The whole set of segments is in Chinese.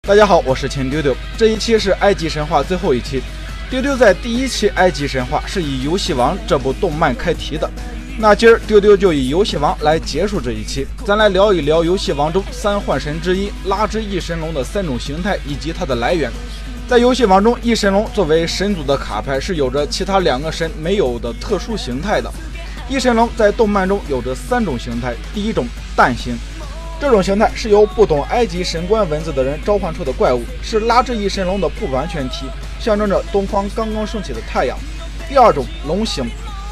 大家好，我是秦丢丢，这一期是埃及神话最后一期。丢丢在第一期埃及神话是以游戏王这部动漫开题的，那今儿丢丢就以游戏王来结束这一期，咱来聊一聊游戏王中三幻神之一拉之翼神龙的三种形态以及它的来源。在游戏王中，翼神龙作为神族的卡牌是有着其他两个神没有的特殊形态的。翼神龙在动漫中有着三种形态，第一种蛋形，这种形态是由不懂埃及神官文字的人召唤出的怪物，是拉之翼神龙的不完全体，象征着东方刚刚升起的太阳。第二种龙形，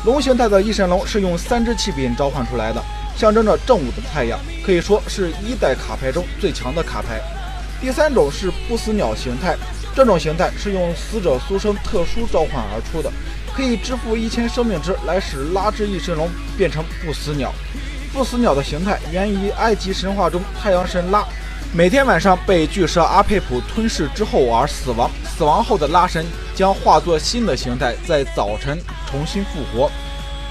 龙形态的翼神龙是用三只器柄召唤出来的，象征着正午的太阳，可以说是一代卡牌中最强的卡牌。第三种是不死鸟形态，这种形态是用死者苏生特殊召唤而出的，可以支付1000生命值来使拉之翼神龙变成不死鸟。不死鸟的形态源于埃及神话中太阳神拉，每天晚上被巨蛇阿佩普吞噬之后而死亡，死亡后的拉神将化作新的形态，在早晨重新复活。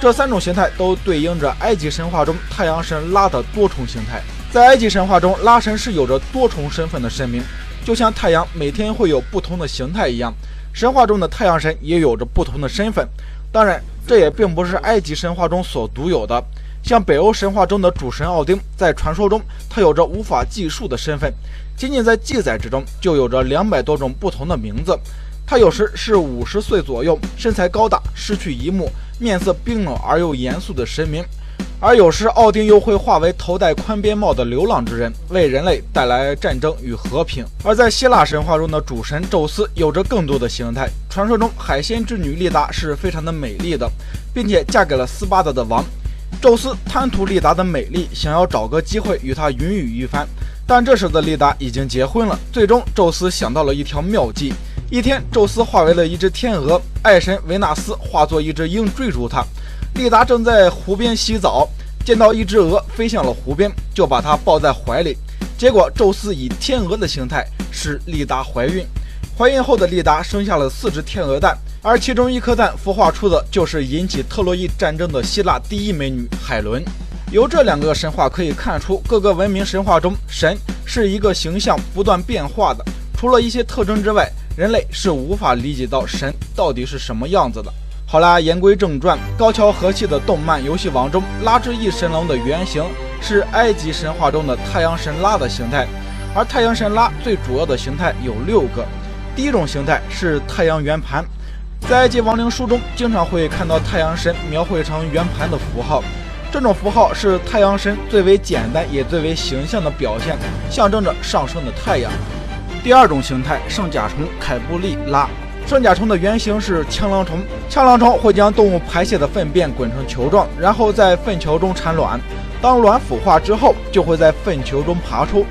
这三种形态都对应着埃及神话中太阳神拉的多重形态。在埃及神话中，拉神是有着多重身份的神明，就像太阳每天会有不同的形态一样，神话中的太阳神也有着不同的身份。当然，这也并不是埃及神话中所独有的。像北欧神话中的主神奥丁，在传说中他有着无法计数的身份，仅仅在记载之中就有着200多种不同的名字。他有时是50岁左右，身材高大，失去一目，面色冰冷而又严肃的神明，而有时奥丁又会化为头戴宽边帽的流浪之人，为人类带来战争与和平。而在希腊神话中的主神宙斯有着更多的形态，传说中海仙之女丽达是非常的美丽的，并且嫁给了斯巴达的王。宙斯贪图丽达的美丽，想要找个机会与她云雨一番，但这时的丽达已经结婚了。最终宙斯想到了一条妙计，一天宙斯化为了一只天鹅，爱神维纳斯化作一只鹰追逐他。丽达正在湖边洗澡，见到一只鹅飞向了湖边，就把它抱在怀里。结果宙斯以天鹅的形态使丽达怀孕，怀孕后的丽达生下了4只天鹅蛋，而其中一颗蛋孵化出的就是引起特洛伊战争的希腊第一美女海伦。由这2个神话可以看出，各个文明神话中神是一个形象不断变化的，除了一些特征之外，人类是无法理解到神到底是什么样子的。好啦，言归正传，高桥和气的动漫游戏王中，拉之翼神龙的原型是埃及神话中的太阳神拉的形态，而太阳神拉最主要的形态有6个。第一种形态是太阳圆盘，在埃及亡灵书中经常会看到太阳神描绘成圆盘的符号，这种符号是太阳神最为简单也最为形象的表现，象征着上升的太阳。第二种形态圣甲虫凯布利拉，圣甲虫的原型是枪狼虫，枪狼虫会将动物排泄的粪便滚成球状，然后在粪球中产卵，当卵孵化之后就会在粪球中爬出，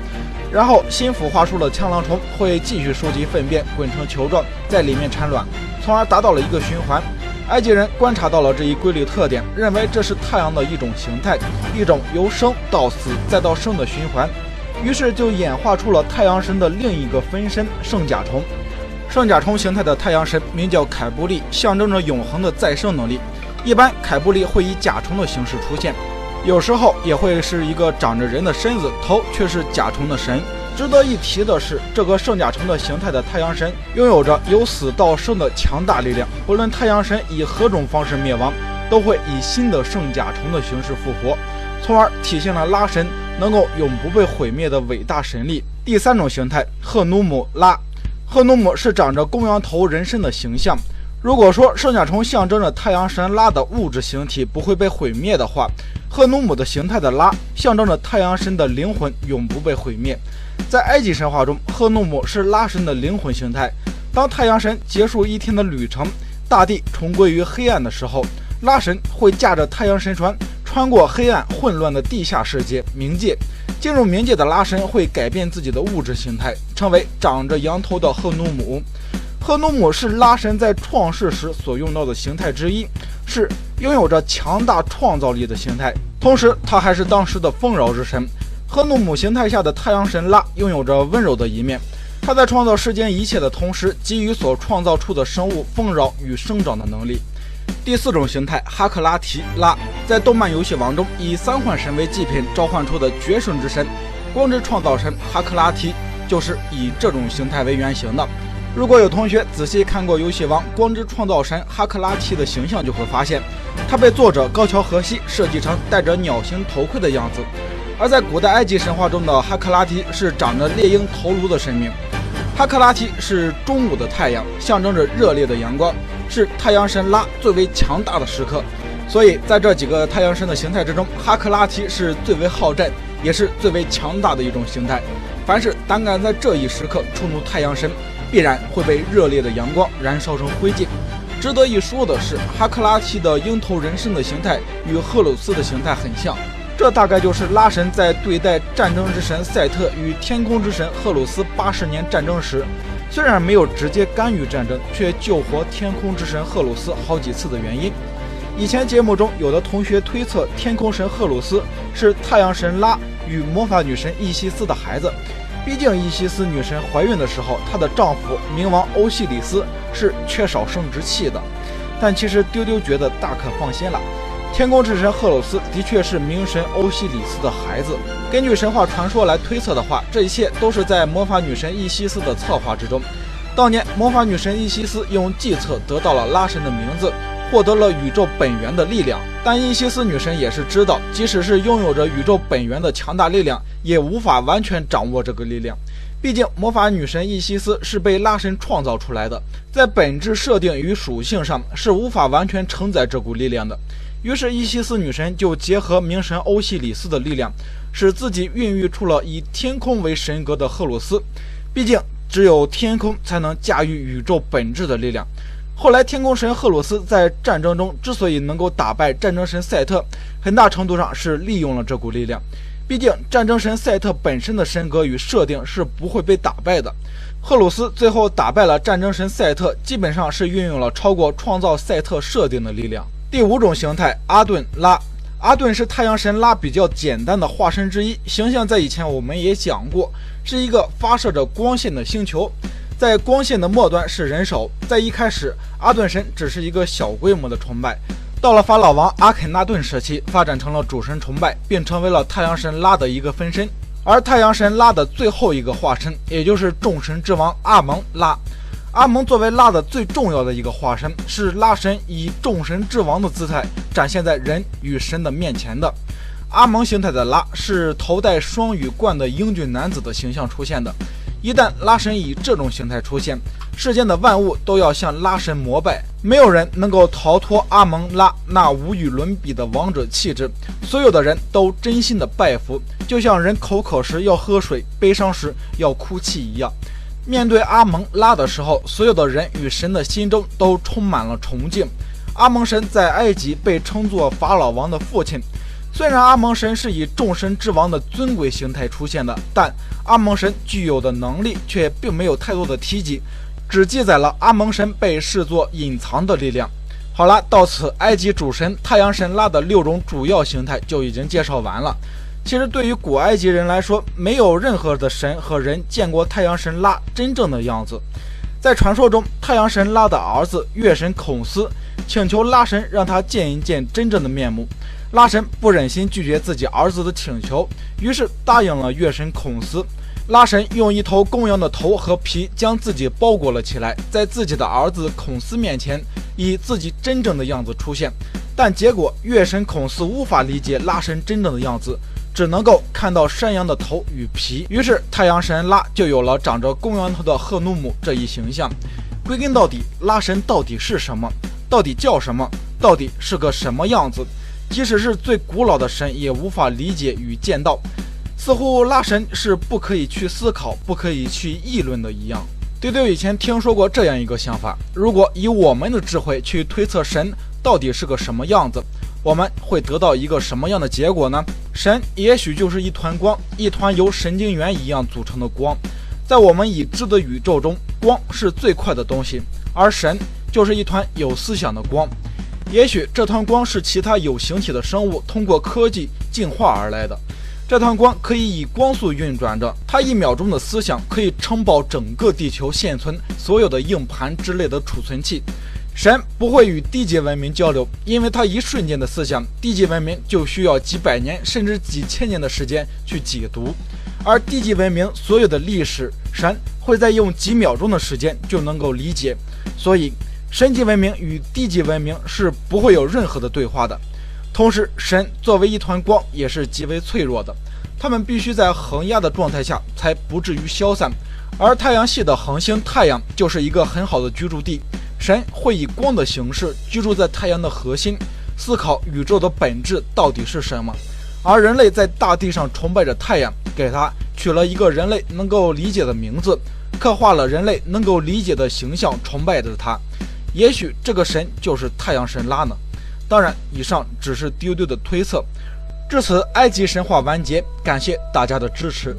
然后新孵化出的枪狼虫会继续收集粪便滚成球状，在里面产卵，从而达到了一个循环。埃及人观察到了这一规律特点，认为这是太阳的一种形态，一种由生到死再到生的循环，于是就演化出了太阳神的另一个分身圣甲虫。圣甲虫形态的太阳神名叫凯布利，象征着永恒的再生能力。一般凯布利会以甲虫的形式出现，有时候也会是一个长着人的身子，头却是甲虫的神。值得一提的是，这个圣甲虫的形态的太阳神拥有着由死到生的强大力量，不论太阳神以何种方式灭亡，都会以新的圣甲虫的形式复活，从而体现了拉神能够永不被毁灭的伟大神力。第三种形态赫努姆拉，赫努姆是长着公羊头人身的形象。如果说圣甲虫象征着太阳神拉的物质形体不会被毁灭的话，赫努姆的形态的拉象征着太阳神的灵魂永不被毁灭。在埃及神话中，赫努姆是拉神的灵魂形态。当太阳神结束一天的旅程，大地重归于黑暗的时候，拉神会驾着太阳神船穿过黑暗混乱的地下世界冥界。进入冥界的拉神会改变自己的物质形态，成为长着羊头的赫努姆。赫努姆是拉神在创世时所用到的形态之一，是拥有着强大创造力的形态，同时他还是当时的丰饶之神。赫努姆形态下的太阳神拉拥有着温柔的一面，他在创造世间一切的同时，给予所创造出的生物丰饶与生长的能力。第4种形态哈克拉提拉，在动漫游戏王中以3幻神为祭品召唤出的绝圣之神，光之创造神哈克拉提就是以这种形态为原型的。如果有同学仔细看过游戏王光之创造神哈克拉提的形象，就会发现他被作者高桥和希设计成戴着鸟形头盔的样子。而在古代埃及神话中的哈克拉提是长着猎鹰头颅的神明。哈克拉提是中午的太阳，象征着热烈的阳光，是太阳神拉最为强大的时刻。所以在这几个太阳神的形态之中，哈克拉提是最为好战，也是最为强大的一种形态。凡是胆敢在这一时刻触怒太阳神，必然会被热烈的阳光燃烧成灰烬。值得一说的是，哈克拉提的鹰头人身的形态与赫鲁斯的形态很像，这大概就是拉神在对待战争之神赛特与天空之神赫鲁斯80年战争时，虽然没有直接干预战争，却救活天空之神赫鲁斯好几次的原因。以前节目中有的同学推测天空神赫鲁斯是太阳神拉与魔法女神伊西斯的孩子，毕竟伊西斯女神怀孕的时候，她的丈夫冥王欧西里斯是缺少生殖器的。但其实丢丢觉得大可放心了，天空之神赫鲁斯的确是冥神欧西里斯的孩子。根据神话传说来推测的话，这一切都是在魔法女神伊西斯的策划之中。当年魔法女神伊西斯用计策得到了拉神的名字，获得了宇宙本源的力量。但伊西斯女神也是知道，即使是拥有着宇宙本源的强大力量，也无法完全掌握这个力量。毕竟魔法女神伊西斯是被拉神创造出来的，在本质设定与属性上是无法完全承载这股力量的。于是伊西斯女神就结合冥神欧西里斯的力量，使自己孕育出了以天空为神格的赫鲁斯。毕竟只有天空才能驾驭宇宙本质的力量。后来天空神赫鲁斯在战争中之所以能够打败战争神赛特，很大程度上是利用了这股力量。毕竟战争神赛特本身的神格与设定是不会被打败的。赫鲁斯最后打败了战争神赛特，基本上是运用了超过创造赛特设定的力量。第5种形态阿顿拉。阿顿是太阳神拉比较简单的化身之一，形象在以前我们也讲过，是一个发射着光线的星球，在光线的末端是人手。在一开始，阿顿神只是一个小规模的崇拜，到了法老王阿肯纳顿时期，发展成了主神崇拜，并成为了太阳神拉的一个分身。而太阳神拉的最后一个化身，也就是众神之王阿蒙拉。阿蒙作为拉的最重要的一个化身，是拉神以众神之王的姿态展现在人与神的面前的。阿蒙形态的拉是头戴双羽冠的英俊男子的形象出现的。一旦拉神以这种形态出现，世间的万物都要向拉神膜拜，没有人能够逃脱阿蒙拉那无与伦比的王者气质，所有的人都真心的拜服，就像人口渴时要喝水，悲伤时要哭泣一样。面对阿蒙拉的时候，所有的人与神的心中都充满了崇敬。阿蒙神在埃及被称作法老王的父亲。虽然阿蒙神是以众神之王的尊贵形态出现的，但阿蒙神具有的能力却并没有太多的提及，只记载了阿蒙神被视作隐藏的力量。好了，到此埃及主神太阳神拉的6种主要形态就已经介绍完了。其实对于古埃及人来说，没有任何的神和人见过太阳神拉真正的样子。在传说中，太阳神拉的儿子月神孔斯请求拉神让他见一见真正的面目。拉神不忍心拒绝自己儿子的请求，于是答应了月神孔斯。拉神用一头公羊的头和皮将自己包裹了起来，在自己的儿子孔斯面前以自己真正的样子出现。但结果月神孔斯无法理解拉神真正的样子，只能够看到山羊的头与皮，于是太阳神拉就有了长着公羊头的赫努姆这一形象。归根到底，拉神到底是什么？到底叫什么？到底是个什么样子？即使是最古老的神也无法理解与见到，似乎拉神是不可以去思考、不可以去议论的一样。丢丢以前听说过这样一个想法，如果以我们的智慧去推测神到底是个什么样子，我们会得到一个什么样的结果呢？神也许就是一团光，一团由神经元一样组成的光。在我们已知的宇宙中，光是最快的东西，而神就是一团有思想的光。也许这团光是其他有形体的生物通过科技进化而来的。这团光可以以光速运转着，它1秒钟的思想可以承包整个地球现存所有的硬盘之类的储存器。神不会与低级文明交流，因为它一瞬间的思想，低级文明就需要几百年甚至几千年的时间去解读。而地级文明所有的历史，神会在用几秒钟的时间就能够理解，所以神级文明与地级文明是不会有任何的对话的。同时，神作为一团光也是极为脆弱的，它们必须在恒压的状态下才不至于消散，而太阳系的恒星太阳就是一个很好的居住地。神会以光的形式居住在太阳的核心，思考宇宙的本质到底是什么。而人类在大地上崇拜着太阳，给它取了一个人类能够理解的名字，刻画了人类能够理解的形象，崇拜着它。也许这个神就是太阳神拉呢？当然，以上只是丢丢的推测。至此，埃及神话完结，感谢大家的支持。